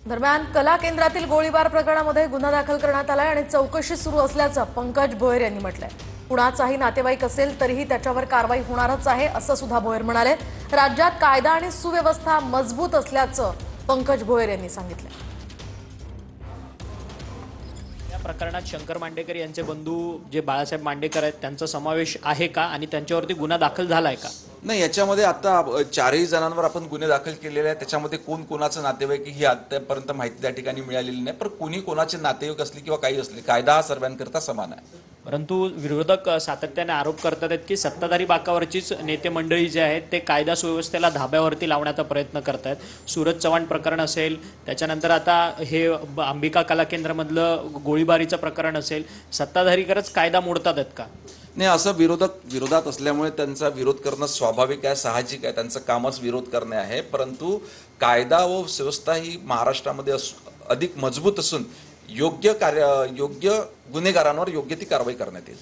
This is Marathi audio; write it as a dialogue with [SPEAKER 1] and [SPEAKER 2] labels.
[SPEAKER 1] दरम्यान कला केंद्रातील गोळीबार प्रकरणामध्ये गुन्हा दाखल करण्यात आलाय आणि चौकशी सुरू असल्याचं पंकज भोयर यांनी म्हटलंय। कुणाचाही नातेवाईक असेल तरीही त्याच्यावर कारवाई होणारच आहे असं सुद्धा भोयर म्हणाले। राज्यात कायदा आणि सुव्यवस्था मजबूत असल्याचं पंकज भोयर यांनी सांगितलं।
[SPEAKER 2] या प्रकरणात शंकर मांडेकर यांचे बंधू जे बाळासाहेब मांडेकर आहेत त्यांचा समावेश आहे का आणि त्यांच्यावरती गुन्हा दाखल झालाय का?
[SPEAKER 3] नाही, याच्यामध्ये आता चारही जणांवर आपण गुन्हे दाखल केलेले आहेत। त्याच्यामध्ये कोण कोणाचं नातेवाईक ही आतापर्यंत माहिती त्या ठिकाणी मिळालेली नाही, पण कोणी कोणाचे नातेवाईक असले किंवा काही असले कायदा हा सर्वांकरता समान आहे।
[SPEAKER 2] परंतु विरोधक सातत्याने आरोप करतात आहेत की सत्ताधारी बाकावरचीच नेते मंडळी जे आहेत ते कायदा सुव्यवस्थेला धाब्यावरती लावण्याचा प्रयत्न करतात। सूरज चव्हाण प्रकरण असेल, त्याच्यानंतर आता हे अंबिका कला केंद्रामधलं गोळीबारीचं प्रकरण असेल, सत्ताधारीकरच कायदा मोडतात आहेत का?
[SPEAKER 3] नाही, असं विरोधात असल्यामुळे त्यांचा विरोध करणं स्वाभाविक आहे, साहजिक आहे। त्यांचं कामच विरोध करणे आहे। परंतु कायदा व व्यवस्था ही महाराष्ट्रामध्ये अधिक मजबूत असून योग्य गुन्हेगारांवर योग्य ती कारवाई करण्यात येईल।